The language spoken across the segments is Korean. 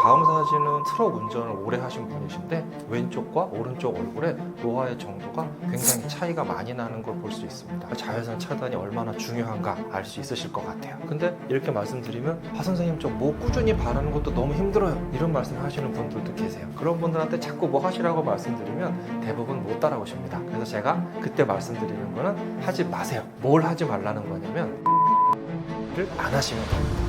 다음 사진은 트럭 운전을 오래 하신 분이신데 왼쪽과 오른쪽 얼굴에 노화의 정도가 굉장히 차이가 많이 나는 걸 볼 수 있습니다. 자외선 차단이 얼마나 중요한가 알 수 있으실 것 같아요. 근데 이렇게 말씀드리면 선생님 저 뭐 꾸준히 바르는 것도 너무 힘들어요, 이런 말씀 하시는 분들도 계세요. 그런 분들한테 자꾸 뭐 하시라고 말씀드리면 대부분 못 따라오십니다. 그래서 제가 그때 말씀드리는 거는 하지 마세요. 뭘 하지 말라는 거냐면 를 안 하시면 됩니다.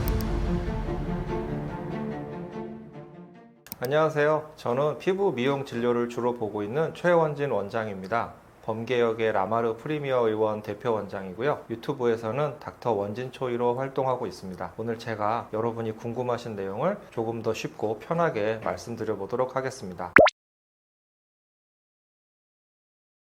안녕하세요. 저는 피부 미용 진료를 주로 보고 있는 최원진 원장입니다. 범계역의 라마르 프리미어 의원 대표 원장이고요. 유튜브에서는 닥터 원진초이로 활동하고 있습니다. 오늘 제가 여러분이 궁금하신 내용을 조금 더 쉽고 편하게 말씀드려 보도록 하겠습니다.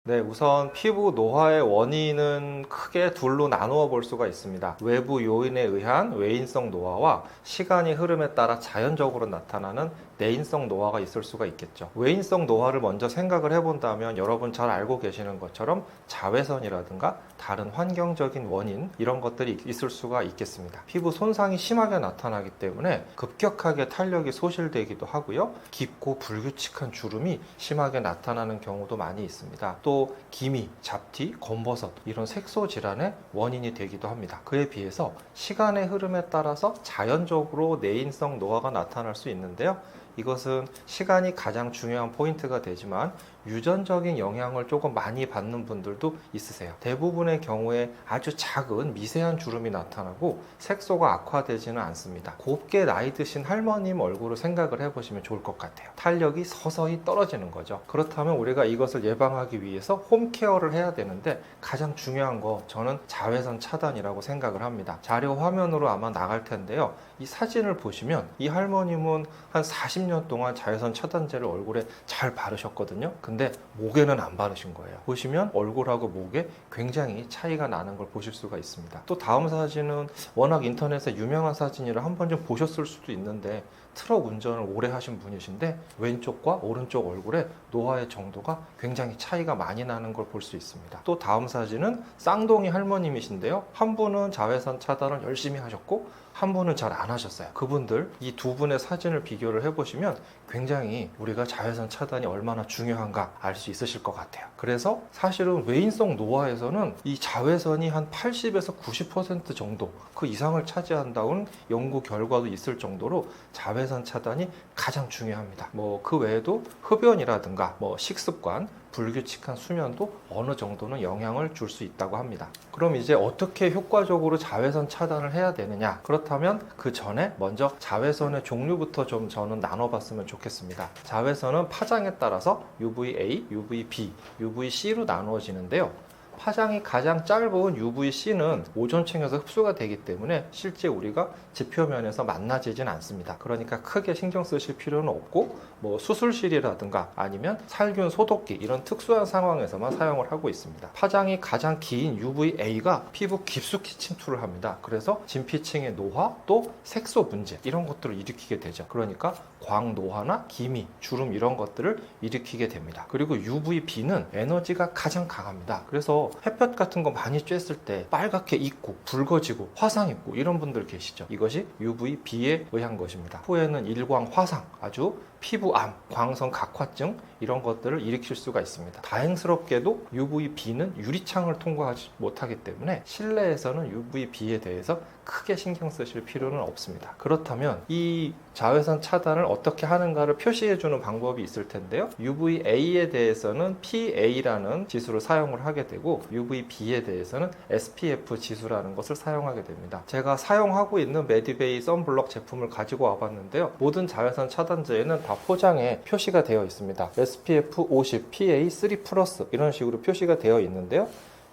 네, 우선 피부 노화의 원인은 크게 둘로 나누어 볼 수가 있습니다. 외부 요인에 의한 외인성 노화와 시간이 흐름에 따라 자연적으로 나타나는 내인성 노화가 있을 수가 있겠죠. 외인성 노화를 먼저 생각을 해본다면 여러분 잘 알고 계시는 것처럼 자외선이라든가 다른 환경적인 원인, 이런 것들이 있을 수가 있겠습니다. 피부 손상이 심하게 나타나기 때문에 급격하게 탄력이 소실되기도 하고요. 깊고 불규칙한 주름이 심하게 나타나는 경우도 많이 있습니다. 또 기미, 잡티, 검버섯, 이런 색소 질환의 원인이 되기도 합니다. 그에 비해서 시간의 흐름에 따라서 자연적으로 내인성 노화가 나타날 수 있는데요. 이것은 시간이 가장 중요한 포인트가 되지만 유전적인 영향을 조금 많이 받는 분들도 있으세요. 대부분의 경우에 아주 작은 미세한 주름이 나타나고 색소가 악화되지는 않습니다. 곱게 나이 드신 할머님 얼굴을 생각을 해보시면 좋을 것 같아요. 탄력이 서서히 떨어지는 거죠. 그렇다면 우리가 이것을 예방하기 위해서 홈케어를 해야 되는데 가장 중요한 거, 저는 자외선 차단이라고 생각을 합니다. 자료 화면으로 아마 나갈 텐데요. 이 사진을 보시면 이 할머님은 한 40년 동안 자외선 차단제를 얼굴에 잘 바르셨거든요. 근데 목에는 안 바르신 거예요. 보시면 얼굴하고 목에 굉장히 차이가 나는 걸 보실 수가 있습니다. 또 다음 사진은 워낙 인터넷에 유명한 사진이라 한 번쯤 보셨을 수도 있는데 트럭 운전을 오래 하신 분이신데 왼쪽과 오른쪽 얼굴에 노화의 정도가 굉장히 차이가 많이 나는 걸 볼 수 있습니다. 또 다음 사진은 쌍둥이 할머님이신데요. 한 분은 자외선 차단을 열심히 하셨고 한 분은 잘 안 하셨어요. 그분들, 이 두 분의 사진을 비교를 해보시면 굉장히 우리가 자외선 차단이 얼마나 중요한가 알 수 있으실 것 같아요. 그래서 사실은 외인성 노화에서는 이 자외선이 한 80에서 90% 정도 그 이상을 차지한다는 연구 결과도 있을 정도로 자외선 차단이 가장 중요합니다. 그 외에도 흡연이라든가 식습관, 불규칙한 수면도 어느 정도는 영향을 줄 수 있다고 합니다. 그럼 이제 어떻게 효과적으로 자외선 차단을 해야 되느냐? 그렇다면 그 전에 먼저 자외선의 종류부터 좀 저는 나눠봤으면 좋겠습니다. 자외선은 파장에 따라서 UVA, UVB, UVC로 나누어지는데요. 파장이 가장 짧은 UVC는 오존층에서 흡수가 되기 때문에 실제 우리가 지표면에서 만나지진 않습니다. 그러니까 크게 신경 쓰실 필요는 없고 수술실이라든가 아니면 살균 소독기, 이런 특수한 상황에서만 사용을 하고 있습니다. 파장이 가장 긴 UVA가 피부 깊숙이 침투를 합니다. 그래서 진피층의 노화, 또 색소 문제, 이런 것들을 일으키게 되죠. 그러니까 광노화나 기미, 주름, 이런 것들을 일으키게 됩니다. 그리고 UVB는 에너지가 가장 강합니다. 그래서 햇볕 같은 거 많이 쬐을 때 빨갛게 익고 붉어지고 화상 입고 이런 분들 계시죠. 이것이 UVB에 의한 것입니다. 후에는 일광 화상, 아주 피부암, 광선 각화증, 이런 것들을 일으킬 수가 있습니다. 다행스럽게도 UVB는 유리창을 통과하지 못하기 때문에 실내에서는 UVB에 대해서 크게 신경 쓰실 필요는 없습니다. 그렇다면 이 자외선 차단을 어떻게 하는가를 표시해주는 방법이 있을 텐데요. UVA에 대해서는 PA라는 지수를 사용을 하게 되고 UVB에 대해서는 SPF 지수라는 것을 사용하게 됩니다. 제가 사용하고 있는 메디베이 선블럭 제품을 가지고 와봤는데요. 모든 자외선 차단제에는 다 포장에 표시가 되어 있습니다. SPF 50, PA 3+, 이런 식으로 표시가 되어 있는데요.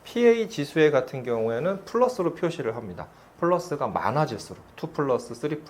PA 지수에 같은 경우에는 플러스로 표시를 합니다. 플러스가 많아질수록 2+, 3+,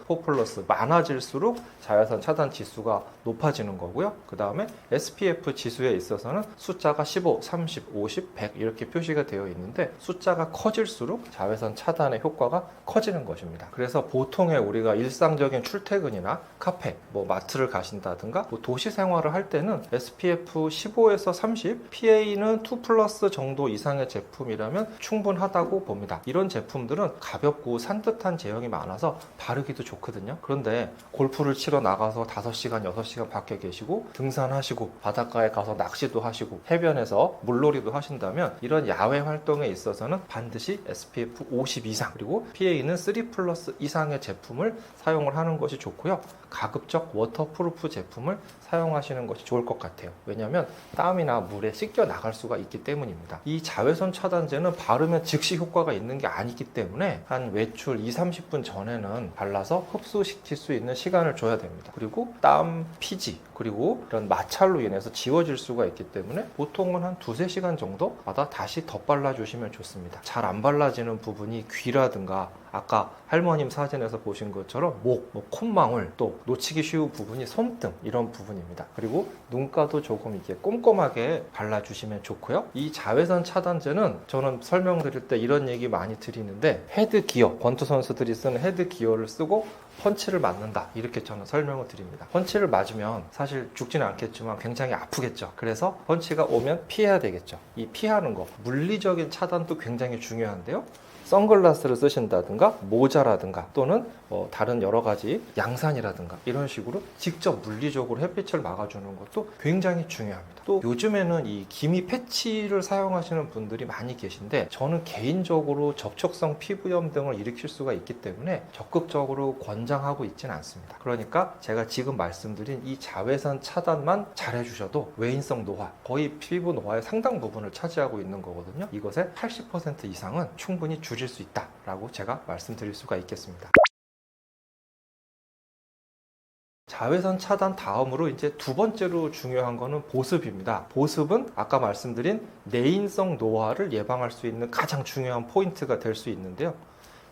4+ 많아질수록 자외선 차단 지수가 높아지는 거고요. 그 다음에 SPF 지수에 있어서는 숫자가 15, 30, 50, 100 이렇게 표시가 되어 있는데 숫자가 커질수록 자외선 차단의 효과가 커지는 것입니다. 그래서 보통의 우리가 일상적인 출퇴근이나 카페, 마트를 가신다든가 도시 생활을 할 때는 SPF 15에서 30, PA는 2+ 정도 이상의 제품이라면 충분하다고 봅니다. 이런 제품들은 가볍고 산뜻한 제형이 많아서 바르기도 좋거든요. 그런데 골프를 치러 나가서 5시간, 6시간 밖에 계시고 등산하시고 바닷가에 가서 낚시도 하시고 해변에서 물놀이도 하신다면 이런 야외 활동에 있어서는 반드시 SPF 50 이상 그리고 PA는 3+ 이상의 제품을 사용을 하는 것이 좋고요. 가급적 워터프루프 제품을 사용하시는 것이 좋을 것 같아요. 왜냐하면 땀이나 물에 씻겨 나갈 수가 있기 때문입니다. 이 자외선 차단제는 바르면 즉시 효과가 있는 게 아니기 때문에 한 외출 2-30분 전에는 발라서 흡수시킬 수 있는 시간을 줘야 됩니다. 그리고 땀, 피지, 그리고 이런 마찰로 인해서 지워질 수가 있기 때문에 보통은 한 2-3시간 정도마다 다시 덧발라주시면 좋습니다. 잘 안 발라지는 부분이 귀라든가 아까 할머님 사진에서 보신 것처럼 목, 콧망울, 또 놓치기 쉬운 부분이 손등 이런 부분입니다. 그리고 눈가도 조금 이렇게 꼼꼼하게 발라주시면 좋고요. 이 자외선 차단제는 저는 설명드릴 때 이런 얘기 많이 드리는데 헤드 기어, 권투 선수들이 쓰는 헤드 기어를 쓰고 펀치를 맞는다 이렇게 저는 설명을 드립니다. 펀치를 맞으면 사실 죽지는 않겠지만 굉장히 아프겠죠. 그래서 펀치가 오면 피해야 되겠죠. 이 피하는 거 물리적인 차단도 굉장히 중요한데요. 선글라스를 쓰신다든가 모자라든가 또는 다른 여러 가지 양산이라든가 이런 식으로 직접 물리적으로 햇빛을 막아주는 것도 굉장히 중요합니다. 또 요즘에는 이 기미 패치를 사용하시는 분들이 많이 계신데 저는 개인적으로 접촉성 피부염 등을 일으킬 수가 있기 때문에 적극적으로 권장하고 있지는 않습니다. 그러니까 제가 지금 말씀드린 이 자외선 차단만 잘 해주셔도 외인성 노화, 거의 피부 노화의 상당 부분을 차지하고 있는 거거든요. 이것의 80% 이상은 충분히 줄일 수 있다라고 제가 말씀드릴 수가 있겠습니다. 자외선 차단 다음으로 이제 두 번째로 중요한 거는 보습입니다. 보습은 아까 말씀드린 내인성 노화를 예방할 수 있는 가장 중요한 포인트가 될 수 있는데요.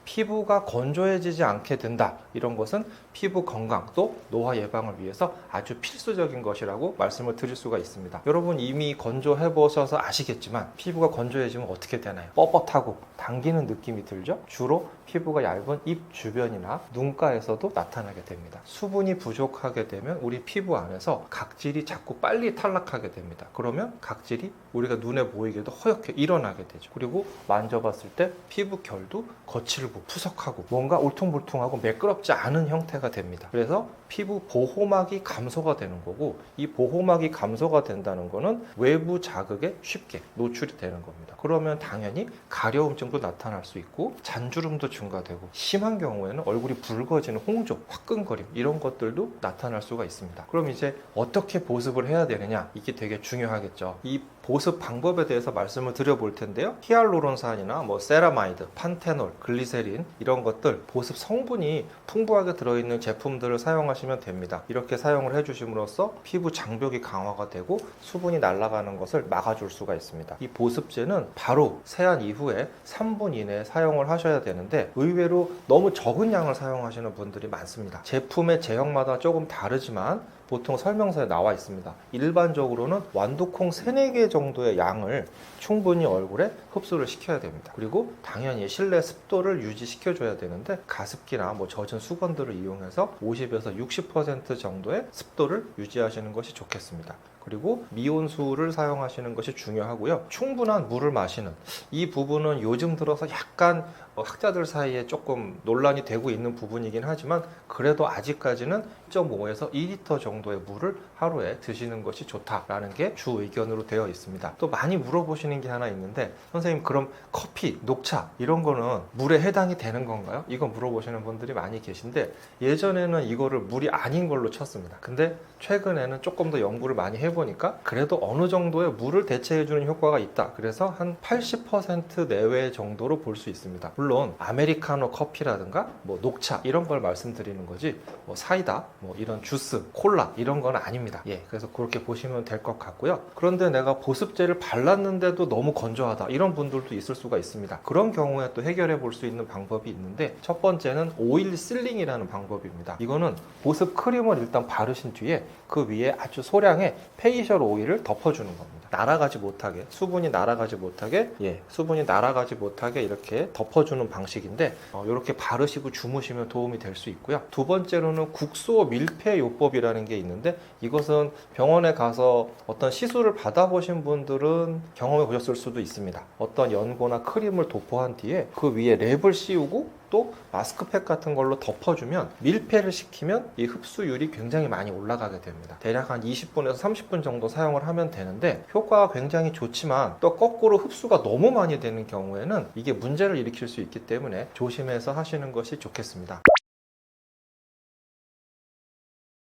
피부가 건조해지지 않게 된다. 이런 것은 피부 건강 또 노화 예방을 위해서 아주 필수적인 것이라고 말씀을 드릴 수가 있습니다. 여러분 이미 건조해 보셔서 아시겠지만 피부가 건조해지면 어떻게 되나요? 뻣뻣하고 당기는 느낌이 들죠? 주로 피부가 얇은 입 주변이나 눈가에서도 나타나게 됩니다. 수분이 부족하게 되면 우리 피부 안에서 각질이 자꾸 빨리 탈락하게 됩니다. 그러면 각질이 우리가 눈에 보이게도 허옇게 일어나게 되죠. 그리고 만져봤을 때 피부 결도 거칠고 푸석하고 뭔가 울퉁불퉁하고 매끄럽지 않은 형태가 됩니다. 그래서 피부 보호막이 감소가 되는 거고 이 보호막이 감소가 된다는 거는 외부 자극에 쉽게 노출이 되는 겁니다. 그러면 당연히 가려움증도 나타날 수 있고 잔주름도 증가되고 심한 경우에는 얼굴이 붉어지는 홍조, 화끈거림 이런 것들도 나타날 수가 있습니다. 그럼 이제 어떻게 보습을 해야 되느냐 이게 되게 중요하겠죠. 이 보습 방법에 대해서 말씀을 드려볼 텐데요. 히알루론산이나 세라마이드, 판테놀, 글리세린 이런 것들 보습 성분이 풍부하게 들어있는 제품들을 사용하시면 됩니다. 이렇게 사용을 해주심으로써 피부 장벽이 강화가 되고 수분이 날아가는 것을 막아줄 수가 있습니다. 이 보습제는 바로 세안 이후에 3분 이내에 사용을 하셔야 되는데 의외로 너무 적은 양을 사용하시는 분들이 많습니다. 제품의 제형마다 조금 다르지만 보통 설명서에 나와 있습니다. 일반적으로는 완두콩 3-4개 정도의 양을 충분히 얼굴에 흡수를 시켜야 됩니다. 그리고 당연히 실내 습도를 유지시켜줘야 되는데 가습기나 젖은 수건들을 이용해서 50에서 60% 정도의 습도를 유지하시는 것이 좋겠습니다. 그리고 미온수를 사용하시는 것이 중요하고요. 충분한 물을 마시는 이 부분은 요즘 들어서 약간 학자들 사이에 조금 논란이 되고 있는 부분이긴 하지만 그래도 아직까지는 1.5에서 2리터 정도의 물을 하루에 드시는 것이 좋다라는 게 주 의견으로 되어 있습니다. 또 많이 물어보시는 게 하나 있는데 선생님 그럼 커피, 녹차 이런 거는 물에 해당이 되는 건가요? 이거 물어보시는 분들이 많이 계신데 예전에는 이거를 물이 아닌 걸로 쳤습니다. 근데 최근에는 조금 더 연구를 많이 해보니까 그래도 어느 정도의 물을 대체해주는 효과가 있다. 그래서 한 80% 내외 정도로 볼 수 있습니다. 물론 아메리카노 커피라든가 녹차 이런 걸 말씀드리는 거지 사이다, 이런 주스, 콜라 이런 건 아닙니다. 그래서 그렇게 보시면 될 것 같고요. 그런데 내가 보습제를 발랐는데도 너무 건조하다 이런 분들도 있을 수가 있습니다. 그런 경우에 또 해결해 볼 수 있는 방법이 있는데 첫 번째는 오일 실링이라는 방법입니다. 이거는 보습 크림을 일단 바르신 뒤에 그 위에 아주 소량의 페이셜 오일을 덮어주는 겁니다. 날아가지 못하게, 수분이 날아가지 못하게, 수분이 날아가지 못하게 이렇게 덮어주는 방식인데 이렇게 바르시고 주무시면 도움이 될 수 있고요. 두 번째로는 국소 밀폐 요법이라는 게 있는데, 이것은 병원에 가서 어떤 시술을 받아보신 분들은 경험해 보셨을 수도 있습니다. 어떤 연고나 크림을 도포한 뒤에 그 위에 랩을 씌우고 또 마스크팩 같은 걸로 덮어주면, 밀폐를 시키면 이 흡수율이 굉장히 많이 올라가게 됩니다. 대략 한 20분에서 30분 정도 사용을 하면 되는데 효과가 굉장히 좋지만, 또 거꾸로 흡수가 너무 많이 되는 경우에는 이게 문제를 일으킬 수 있기 때문에 조심해서 하시는 것이 좋겠습니다.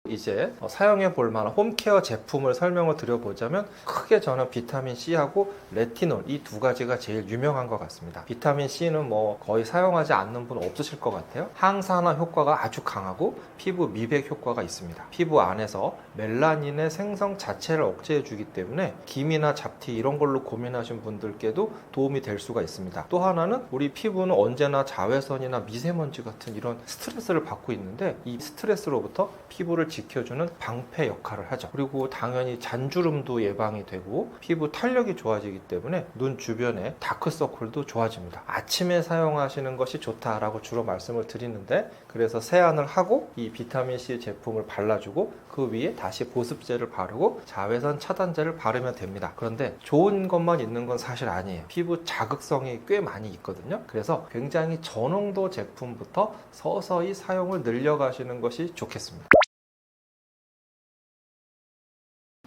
이제 사용해 볼 만한 홈케어 제품을 설명을 드려보자면, 크게 저는 비타민C하고 레티놀, 이 두 가지가 제일 유명한 것 같습니다. 비타민C는 뭐 거의 사용하지 않는 분 없으실 것 같아요. 항산화 효과가 아주 강하고 피부 미백 효과가 있습니다. 피부 안에서 멜라닌의 생성 자체를 억제해 주기 때문에 기미나 잡티 이런 걸로 고민하신 분들께도 도움이 될 수가 있습니다. 또 하나는, 우리 피부는 언제나 자외선이나 미세먼지 같은 이런 스트레스를 받고 있는데, 이 스트레스로부터 피부를 지켜주는 방패 역할을 하죠. 그리고 당연히 잔주름도 예방이 되고 피부 탄력이 좋아지기 때문에 눈 주변에 다크서클도 좋아집니다. 아침에 사용하시는 것이 좋다라고 주로 말씀을 드리는데, 그래서 세안을 하고 이 비타민C 제품을 발라주고 그 위에 다시 보습제를 바르고 자외선 차단제를 바르면 됩니다. 그런데 좋은 것만 있는 건 사실 아니에요. 피부 자극성이 꽤 많이 있거든요. 그래서 굉장히 저농도 제품부터 서서히 사용을 늘려가시는 것이 좋겠습니다.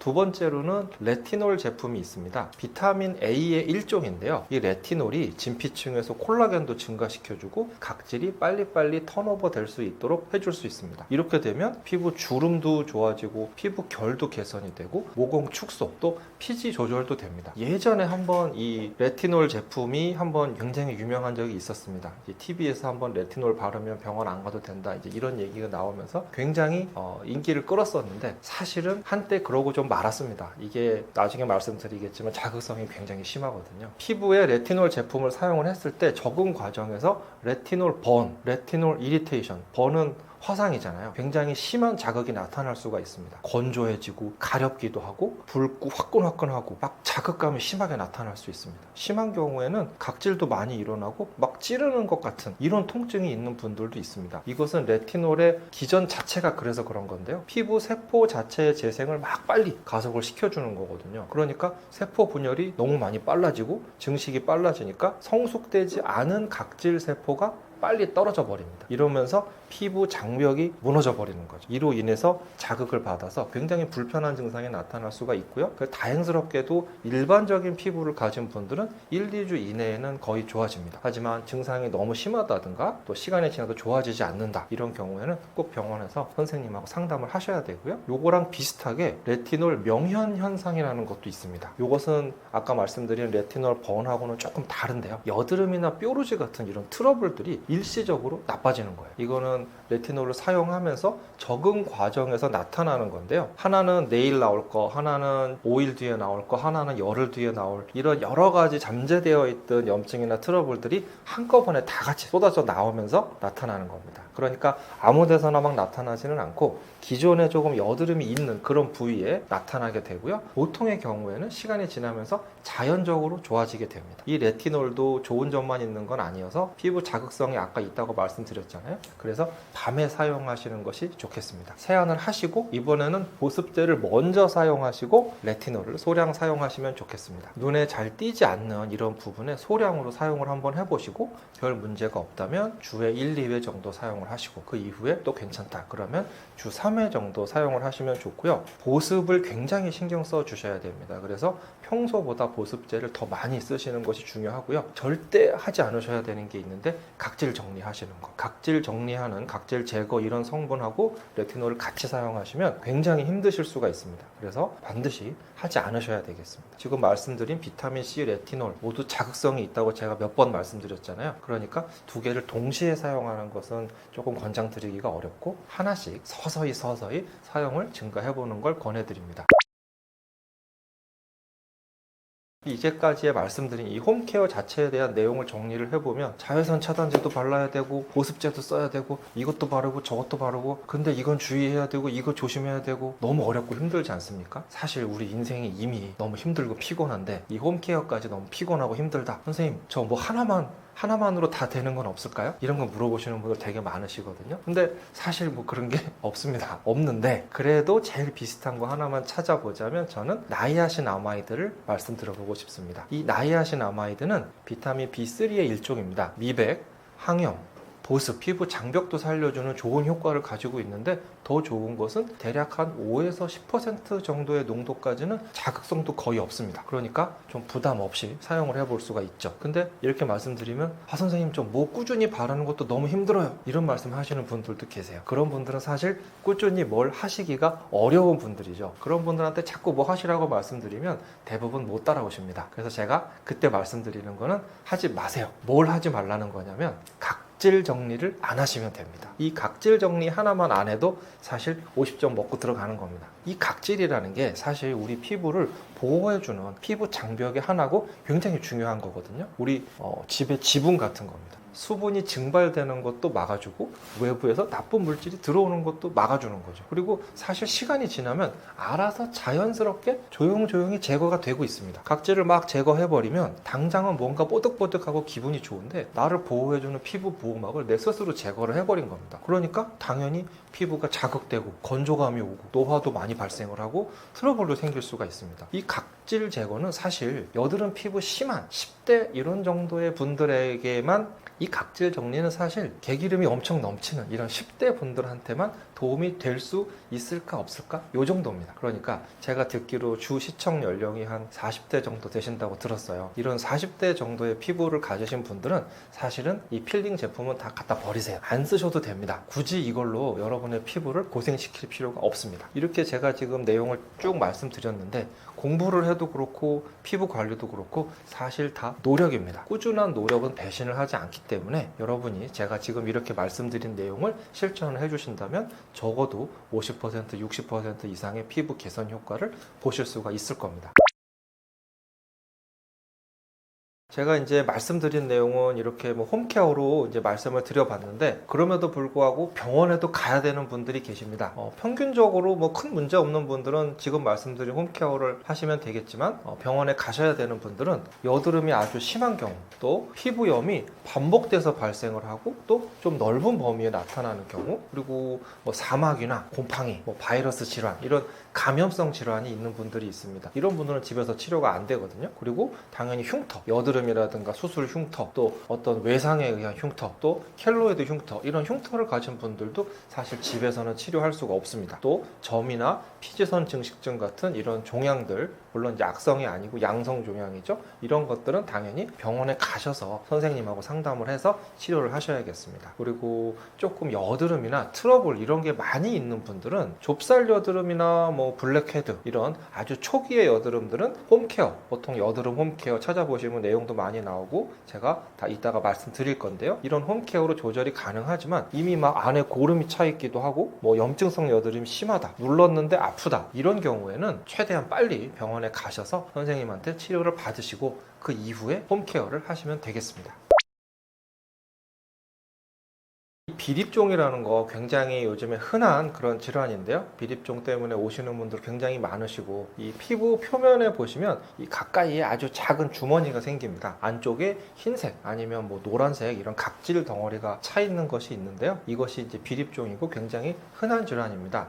두 번째로는 레티놀 제품이 있습니다. 비타민 A의 일종인데요. 이 레티놀이 진피층에서 콜라겐도 증가시켜주고 각질이 빨리빨리 턴오버 될 수 있도록 해줄 수 있습니다. 이렇게 되면 피부 주름도 좋아지고 피부 결도 개선이 되고 모공 축소, 또 피지 조절도 됩니다. 예전에 한번 이 레티놀 제품이 한번 굉장히 유명한 적이 있었습니다. TV에서 한번 레티놀 바르면 병원 안 가도 된다, 이제 이런 얘기가 나오면서 굉장히 인기를 끌었었는데, 사실은 한때 그러고 좀 말았습니다. 이게 나중에 말씀드리겠지만 자극성이 굉장히 심하거든요. 피부에 레티놀 제품을 사용을 했을 때 적응 과정에서 레티놀 번, 레티놀 이리테이션, 번은 화상이잖아요. 굉장히 심한 자극이 나타날 수가 있습니다. 건조해지고 가렵기도 하고 붉고 화끈화끈하고 막 자극감이 심하게 나타날 수 있습니다. 심한 경우에는 각질도 많이 일어나고 막 찌르는 것 같은 이런 통증이 있는 분들도 있습니다. 이것은 레티놀의 기전 자체가 그래서 그런 건데요. 피부 세포 자체의 재생을 막 빨리 가속을 시켜주는 거거든요. 그러니까 세포 분열이 너무 많이 빨라지고 증식이 빨라지니까 성숙되지 않은 각질 세포가 빨리 떨어져 버립니다. 이러면서 피부 장벽이 무너져 버리는 거죠. 이로 인해서 자극을 받아서 굉장히 불편한 증상이 나타날 수가 있고요. 다행스럽게도 일반적인 피부를 가진 분들은 1, 2주 이내에는 거의 좋아집니다. 하지만 증상이 너무 심하다든가 또 시간이 지나도 좋아지지 않는다, 이런 경우에는 꼭 병원에서 선생님하고 상담을 하셔야 되고요. 요거랑 비슷하게 레티놀 명현 현상이라는 것도 있습니다. 요것은 아까 말씀드린 레티놀 번하고는 조금 다른데요. 여드름이나 뾰루지 같은 이런 트러블들이 일시적으로 나빠지는 거예요. 이거는 레티놀을 사용하면서 적응 과정에서 나타나는 건데요. 하나는 내일 나올 거, 하나는 5일 뒤에 나올 거, 하나는 열흘 뒤에 나올, 이런 여러 가지 잠재되어 있던 염증이나 트러블들이 한꺼번에 다 같이 쏟아져 나오면서 나타나는 겁니다. 그러니까 아무 데서나 막 나타나지는 않고 기존에 조금 여드름이 있는 그런 부위에 나타나게 되고요. 보통의 경우에는 시간이 지나면서 자연적으로 좋아지게 됩니다. 이 레티놀도 좋은 점만 있는 건 아니어서 피부 자극성이 아까 있다고 말씀드렸잖아요. 그래서 밤에 사용하시는 것이 좋겠습니다. 세안을 하시고 이번에는 보습제를 먼저 사용하시고 레티놀을 소량 사용하시면 좋겠습니다. 눈에 잘 띄지 않는 이런 부분에 소량으로 사용을 한번 해보시고 별 문제가 없다면 주에 1, 2회 정도 사용을 하시고, 그 이후에 또 괜찮다 그러면 주 3회 정도 사용을 하시면 좋고요. 보습을 굉장히 신경 써 주셔야 됩니다. 그래서 평소보다 보습제를 더 많이 쓰시는 것이 중요하고요. 절대 하지 않으셔야 되는 게 있는데, 각질 정리하시는 거. 각질 정리하는, 각질 제거 이런 성분하고 레티놀을 같이 사용하시면 굉장히 힘드실 수가 있습니다. 그래서 반드시 하지 않으셔야 되겠습니다. 지금 말씀드린 비타민C, 레티놀 모두 자극성이 있다고 제가 몇 번 말씀드렸잖아요. 그러니까 두 개를 동시에 사용하는 것은 조금 권장드리기가 어렵고, 하나씩 서서히 사용을 증가해 보는 걸 권해드립니다. 이제까지의 말씀드린 이 홈케어 자체에 대한 내용을 정리를 해보면 자외선 차단제도 발라야 되고 보습제도 써야 되고 이것도 바르고 저것도 바르고 근데 이건 주의해야 되고 이거 조심해야 되고 너무 어렵고 힘들지 않습니까? 사실 우리 인생이 이미 너무 힘들고 피곤한데 이 홈케어까지 너무 피곤하고 힘들다. 선생님 저 뭐 하나만으로 다 되는 건 없을까요? 이런 거 물어보시는 분들 되게 많으시거든요. 근데 사실 뭐 그런 게 없습니다. 없는데 그래도 제일 비슷한 거 하나만 찾아보자면 저는 나이아신아마이드를 말씀드려보고 싶습니다. 이 나이아신아마이드는 비타민 B3의 일종입니다. 미백, 항염, 보습, 피부 장벽도 살려주는 좋은 효과를 가지고 있는데 더 좋은 것은 대략 한 5에서 10% 정도의 농도까지는 자극성도 거의 없습니다. 그러니까 좀 부담 없이 사용을 해볼 수가 있죠. 근데 이렇게 말씀드리면 선생님 좀 뭐 꾸준히 바르는 것도 너무 힘들어요. 이런 말씀 하시는 분들도 계세요. 그런 분들은 사실 꾸준히 뭘 하시기가 어려운 분들이죠. 그런 분들한테 자꾸 뭐 하시라고 말씀드리면 대부분 못 따라오십니다. 그래서 제가 그때 말씀드리는 거는 하지 마세요. 뭘 하지 말라는 거냐면 각질 정리를 안 하시면 됩니다. 이 각질 정리 하나만 안 해도 사실 50점 먹고 들어가는 겁니다. 이 각질이라는 게 사실 우리 피부를 보호해주는 피부 장벽의 하나고 굉장히 중요한 거거든요. 우리 집의 지붕 같은 겁니다. 수분이 증발되는 것도 막아주고 외부에서 나쁜 물질이 들어오는 것도 막아주는 거죠. 그리고 사실 시간이 지나면 알아서 자연스럽게 조용조용히 제거가 되고 있습니다. 각질을 막 제거해버리면 당장은 뭔가 뽀득뽀득하고 기분이 좋은데 나를 보호해주는 피부 보호막을 내 스스로 제거를 해버린 겁니다. 그러니까 당연히 피부가 자극되고 건조감이 오고 노화도 많이 발생을 하고 트러블도 생길 수가 있습니다. 이 각질 제거는 사실 여드름 피부 심한 10대 이런 정도의 분들에게만 이 각질 정리는 사실 개기름이 엄청 넘치는 이런 10대 분들한테만 도움이 될 수 있을까 없을까? 요 정도입니다. 그러니까 제가 듣기로 주 시청 연령이 한 40대 정도 되신다고 들었어요. 이런 40대 정도의 피부를 가지신 분들은 사실은 이 필링 제품은 다 갖다 버리세요. 안 쓰셔도 됩니다. 굳이 이걸로 여러분의 피부를 고생시킬 필요가 없습니다. 이렇게 제가 지금 내용을 쭉 말씀드렸는데 공부를 해도 그렇고 피부 관리도 그렇고 사실 다 노력입니다. 꾸준한 노력은 배신을 하지 않기 때문에 여러분이 제가 지금 이렇게 말씀드린 내용을 실천을 해주신다면 적어도 50% 60% 이상의 피부 개선 효과를 보실 수가 있을 겁니다. 제가 이제 말씀드린 내용은 이렇게 뭐 홈케어로 이제 말씀을 드려봤는데 그럼에도 불구하고 병원에도 가야 되는 분들이 계십니다. 평균적으로 뭐 큰 문제 없는 분들은 지금 말씀드린 홈케어를 하시면 되겠지만 병원에 가셔야 되는 분들은 여드름이 아주 심한 경우 또 피부염이 반복돼서 발생을 하고 또 좀 넓은 범위에 나타나는 경우 그리고 뭐 사막이나 곰팡이, 뭐 바이러스 질환 이런 감염성 질환이 있는 분들이 있습니다. 이런 분들은 집에서 치료가 안 되거든요. 그리고 당연히 흉터, 여드름이라든가 수술 흉터, 또 어떤 외상에 의한 흉터, 또 켈로이드 흉터 이런 흉터를 가진 분들도 사실 집에서는 치료할 수가 없습니다. 또 점이나 피지선 증식증 같은 이런 종양들, 물론 이제 악성이 아니고 양성 종양이죠. 이런 것들은 당연히 병원에 가셔서 선생님하고 상담을 해서 치료를 하셔야겠습니다. 그리고 조금 여드름이나 트러블 이런 게 많이 있는 분들은 좁쌀 여드름이나 뭐 블랙헤드 이런 아주 초기의 여드름들은 홈케어, 보통 여드름 홈케어 찾아보시면 내용도 많이 나오고 제가 다 이따가 말씀드릴 건데요. 이런 홈케어로 조절이 가능하지만 이미 막 안에 고름이 차 있기도 하고 뭐 염증성 여드름이 심하다, 눌렀는데 아프다 이런 경우에는 최대한 빨리 병원에 가셔서 선생님한테 치료를 받으시고 그 이후에 홈케어를 하시면 되겠습니다. 비립종이라는 거 굉장히 요즘에 흔한 그런 질환인데요. 비립종 때문에 오시는 분들 굉장히 많으시고 이 피부 표면에 보시면 이 가까이에 아주 작은 주머니가 생깁니다. 안쪽에 흰색 아니면 뭐 노란색 이런 각질 덩어리가 차 있는 것이 있는데요. 이것이 이제 비립종이고 굉장히 흔한 질환입니다.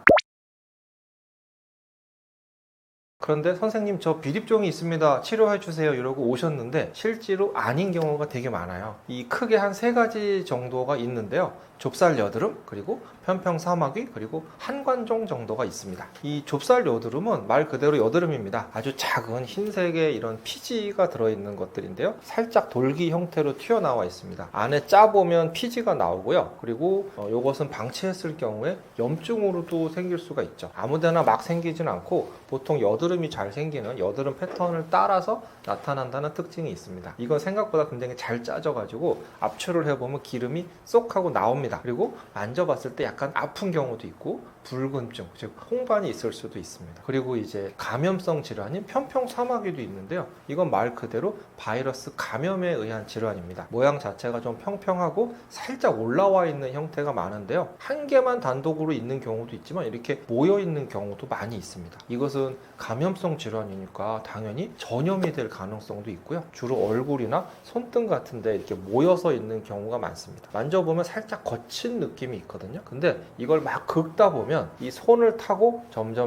그런데 선생님 저 비립종이 있습니다. 치료해 주세요 이러고 오셨는데 실제로 아닌 경우가 되게 많아요. 이 크게 한 3가지 정도가 있는데요. 좁쌀 여드름, 그리고 편평 사마귀, 그리고 한관종 정도가 있습니다. 이 좁쌀 여드름은 말 그대로 여드름입니다. 아주 작은 흰색의 이런 피지가 들어있는 것들인데요. 살짝 돌기 형태로 튀어나와 있습니다. 안에 짜보면 피지가 나오고요. 그리고 이것은 방치했을 경우에 염증으로도 생길 수가 있죠. 아무데나 막 생기진 않고 보통 여드름이 잘 생기는 여드름 패턴을 따라서 나타난다는 특징이 있습니다. 이건 생각보다 굉장히 잘 짜져가지고 압출을 해보면 기름이 쏙 하고 나옵니다. 그리고 만져봤을 때 약간 아픈 경우도 있고 붉은증, 즉 홍반이 있을 수도 있습니다. 그리고 이제 감염성 질환인 편평사마귀도 있는데요. 이건 말 그대로 바이러스 감염에 의한 질환입니다. 모양 자체가 좀 평평하고 살짝 올라와 있는 형태가 많은데요. 한 개만 단독으로 있는 경우도 있지만 이렇게 모여 있는 경우도 많이 있습니다. 이것은 감염성 질환이니까 당연히 전염이 될 가능성도 있고요. 주로 얼굴이나 손등 같은 데 이렇게 모여서 있는 경우가 많습니다. 만져보면 살짝 거친 느낌이 있거든요. 근데 이걸 막 긁다 보면 이 손을 타고 점점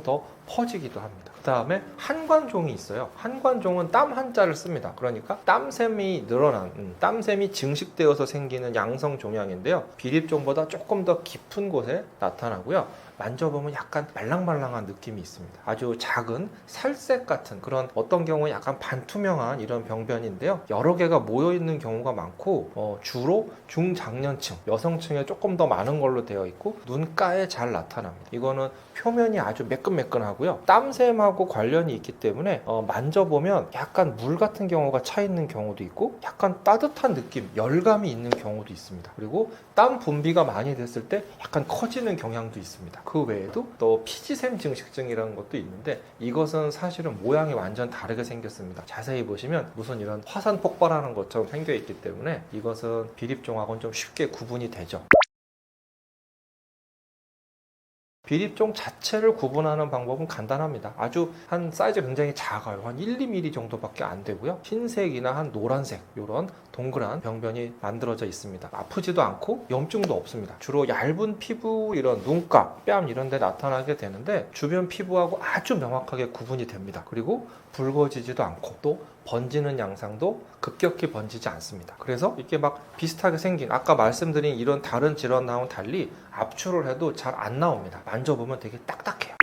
더 퍼지기도 합니다. 그 다음에 한관종이 있어요. 한관종은 땀 한자를 씁니다. 그러니까 땀샘이 늘어난, 땀샘이 증식되어서 생기는 양성 종양인데요. 비립종보다 조금 더 깊은 곳에 나타나고요. 만져보면 약간 말랑말랑한 느낌이 있습니다. 아주 작은 살색 같은 그런, 어떤 경우에 약간 반투명한 이런 병변인데요. 여러 개가 모여 있는 경우가 많고 주로 중장년층, 여성층에 조금 더 많은 걸로 되어 있고 눈가에 잘 나타납니다. 이거는 표면이 아주 매끈매끈하고요. 땀샘하고 관련이 있기 때문에 만져보면 약간 물 같은 경우가 차 있는 경우도 있고 약간 따뜻한 느낌, 열감이 있는 경우도 있습니다. 그리고 땀 분비가 많이 됐을 때 약간 커지는 경향도 있습니다. 그 외에도 또 피지샘 증식증이라는 것도 있는데 이것은 사실은 모양이 완전 다르게 생겼습니다. 자세히 보시면 무슨 이런 화산 폭발하는 것처럼 생겨 있기 때문에 이것은 비립종하고는 좀 쉽게 구분이 되죠. 비립종 자체를 구분하는 방법은 간단합니다. 아주 한 사이즈 굉장히 작아요. 한 1, 2mm 정도밖에 안 되고요. 흰색이나 한 노란색 이런 동그란 병변이 만들어져 있습니다. 아프지도 않고 염증도 없습니다. 주로 얇은 피부, 이런 눈가, 뺨 이런 데 나타나게 되는데 주변 피부하고 아주 명확하게 구분이 됩니다. 그리고 붉어지지도 않고 또 번지는 양상도 급격히 번지지 않습니다. 그래서 이렇게 막 비슷하게 생긴, 아까 말씀드린 이런 다른 질환하고는 달리 압출을 해도 잘 안 나옵니다. 만져보면 되게 딱딱해요.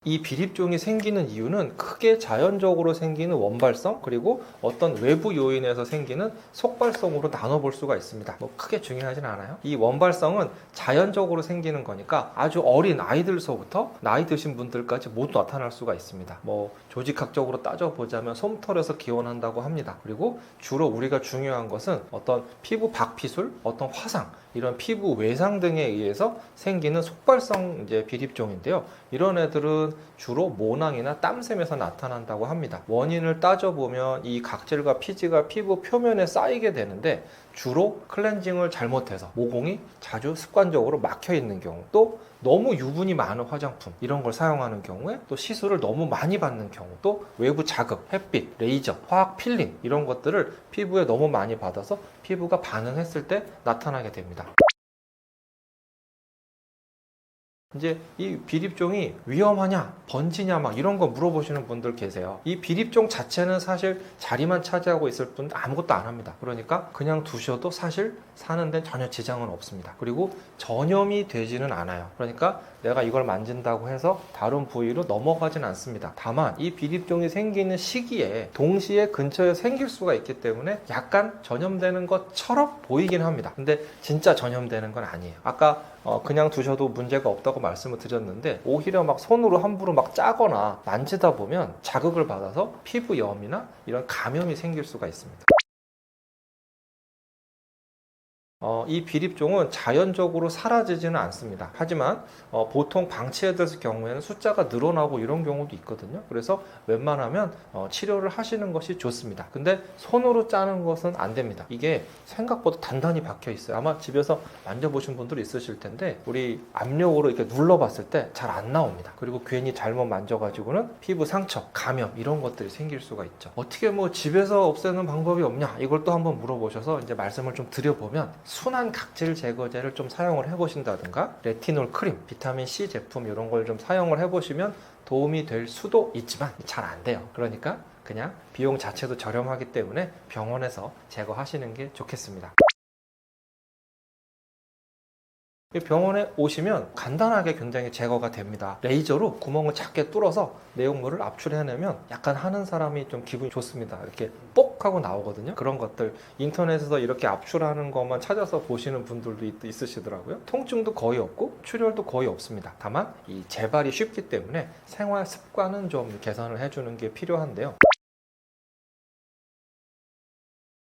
이 비립종이 생기는 이유는 크게 자연적으로 생기는 원발성, 그리고 어떤 외부 요인에서 생기는 속발성으로 나눠볼 수가 있습니다. 뭐 크게 중요하진 않아요. 이 원발성은 자연적으로 생기는 거니까 아주 어린 아이들서부터 나이 드신 분들까지 모두 나타날 수가 있습니다. 뭐 조직학적으로 따져보자면 솜털에서 기원한다고 합니다. 그리고 주로 우리가 중요한 것은 어떤 피부 박피술, 어떤 화상, 이런 피부 외상 등에 의해서 생기는 속발성 비립종인데요. 이런 애들은 주로 모낭이나 땀샘에서 나타난다고 합니다. 원인을 따져보면 이 각질과 피지가 피부 표면에 쌓이게 되는데 주로 클렌징을 잘못해서 모공이 자주 습관적으로 막혀 있는 경우, 또 너무 유분이 많은 화장품 이런 걸 사용하는 경우에, 또 시술을 너무 많이 받는 경우, 또 외부 자극, 햇빛, 레이저, 화학 필링 이런 것들을 피부에 너무 많이 받아서 피부가 반응했을 때 나타나게 됩니다. 이제 이 비립종이 위험하냐, 번지냐 막 이런 거 물어보시는 분들 계세요. 이 비립종 자체는 사실 자리만 차지하고 있을 뿐 아무것도 안 합니다. 그러니까 그냥 두셔도 사실 사는 데 전혀 지장은 없습니다. 그리고 전염이 되지는 않아요. 그러니까 내가 이걸 만진다고 해서 다른 부위로 넘어가진 않습니다. 다만 이 비립종이 생기는 시기에 동시에 근처에 생길 수가 있기 때문에 약간 전염되는 것처럼 보이긴 합니다. 근데 진짜 전염되는 건 아니에요. 아까 그냥 두셔도 문제가 없다고 말씀을 드렸는데 오히려 막 손으로 함부로 막 짜거나 만지다 보면 자극을 받아서 피부염이나 이런 감염이 생길 수가 있습니다. 이 비립종은 자연적으로 사라지지는 않습니다. 하지만 보통 방치해뒀을 경우에는 숫자가 늘어나고 이런 경우도 있거든요. 그래서 웬만하면 치료를 하시는 것이 좋습니다. 근데 손으로 짜는 것은 안 됩니다. 이게 생각보다 단단히 박혀 있어요. 아마 집에서 만져보신 분들 있으실 텐데 우리 압력으로 이렇게 눌러봤을 때 잘 안 나옵니다. 그리고 괜히 잘못 만져가지고는 피부 상처, 감염 이런 것들이 생길 수가 있죠. 어떻게 뭐 집에서 없애는 방법이 없냐, 이걸 또 한번 물어보셔서 이제 말씀을 좀 드려보면, 순한 각질 제거제를 좀 사용을 해보신다든가 레티놀 크림, 비타민 C 제품 이런 걸 좀 사용을 해보시면 도움이 될 수도 있지만 잘 안 돼요. 그러니까 그냥 비용 자체도 저렴하기 때문에 병원에서 제거하시는 게 좋겠습니다. 병원에 오시면 간단하게 굉장히 제거가 됩니다. 레이저로 구멍을 작게 뚫어서 내용물을 압출해내면 약간 하는 사람이 좀 기분이 좋습니다. 이렇게 뽁 하고 나오거든요. 그런 것들 인터넷에서 이렇게 압출하는 것만 찾아서 보시는 분들도 있으시더라고요. 통증도 거의 없고 출혈도 거의 없습니다. 다만 이 재발이 쉽기 때문에 생활 습관은 좀 개선을 해주는 게 필요한데요.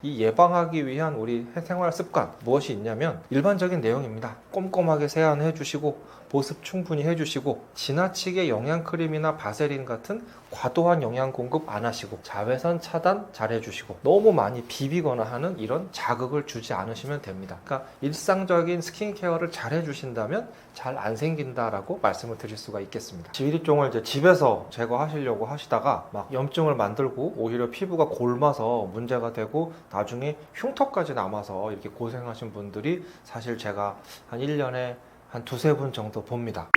이 예방하기 위한 우리 생활 습관 무엇이 있냐면 일반적인 내용입니다. 꼼꼼하게 세안해 주시고 보습 충분히 해주시고 지나치게 영양크림이나 바세린 같은 과도한 영양 공급 안 하시고 자외선 차단 잘 해주시고 너무 많이 비비거나 하는 이런 자극을 주지 않으시면 됩니다. 그러니까 일상적인 스킨케어를 잘 해주신다면 잘 안 생긴다라고 말씀을 드릴 수가 있겠습니다. 비립종을 이제 집에서 제거하시려고 하시다가 막 염증을 만들고 오히려 피부가 골마서 문제가 되고 나중에 흉터까지 남아서 이렇게 고생하신 분들이 사실 제가 한 1년에 한 두세 분 정도 봅니다.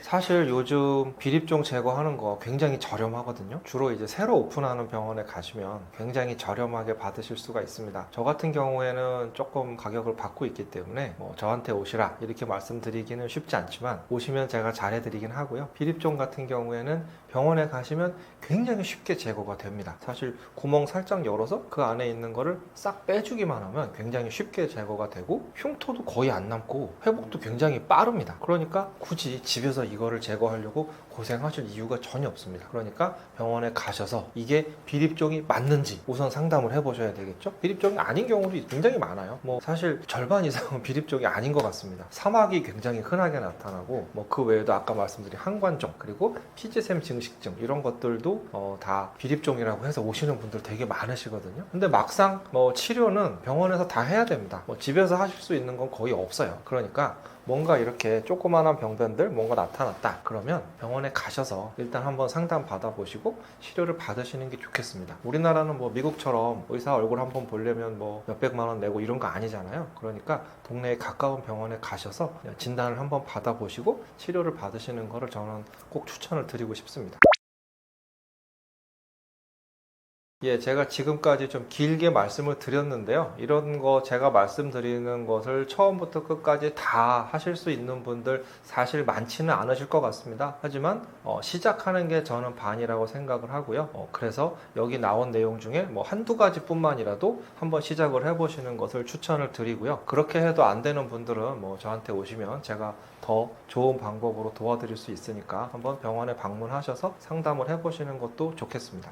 사실 요즘 비립종 제거하는 거 굉장히 저렴하거든요. 주로 이제 새로 오픈하는 병원에 가시면 굉장히 저렴하게 받으실 수가 있습니다. 저 같은 경우에는 조금 가격을 받고 있기 때문에 저한테 오시라 이렇게 말씀드리기는 쉽지 않지만 오시면 제가 잘해드리긴 하고요. 비립종 같은 경우에는 병원에 가시면 굉장히 쉽게 제거가 됩니다. 사실 구멍 살짝 열어서 그 안에 있는 거를 싹 빼주기만 하면 굉장히 쉽게 제거가 되고 흉터도 거의 안 남고 회복도 굉장히 빠릅니다. 그러니까 굳이 집에서 이거를 제거하려고 고생하실 이유가 전혀 없습니다. 그러니까 병원에 가셔서 이게 비립종이 맞는지 우선 상담을 해보셔야 되겠죠. 비립종이 아닌 경우도 굉장히 많아요. 사실 절반 이상은 비립종이 아닌 것 같습니다. 사막이 굉장히 흔하게 나타나고 그 외에도 아까 말씀드린 항관종 그리고 피지샘 증식증 이런 것들도 다 비립종이라고 해서 오시는 분들 되게 많으시거든요. 근데 막상 치료는 병원에서 다 해야 됩니다. 집에서 하실 수 있는 건 거의 없어요. 그러니까 뭔가 이렇게 조그만한 병변들 뭔가 나타났다 그러면 병원에 가셔서 일단 한번 상담 받아보시고 치료를 받으시는 게 좋겠습니다. 우리나라는 미국처럼 의사 얼굴 한번 보려면 몇백만 원 내고 이런 거 아니잖아요. 그러니까 동네에 가까운 병원에 가셔서 진단을 한번 받아보시고 치료를 받으시는 거를 저는 꼭 추천을 드리고 싶습니다. 예, 제가 지금까지 좀 길게 말씀을 드렸는데요. 이런 거 제가 말씀드리는 것을 처음부터 끝까지 다 하실 수 있는 분들 사실 많지는 않으실 것 같습니다. 하지만 시작하는 게 저는 반이라고 생각을 하고요. 그래서 여기 나온 내용 중에 한두 가지뿐만이라도 한번 시작을 해보시는 것을 추천을 드리고요. 그렇게 해도 안 되는 분들은 저한테 오시면 제가 더 좋은 방법으로 도와드릴 수 있으니까 한번 병원에 방문하셔서 상담을 해보시는 것도 좋겠습니다.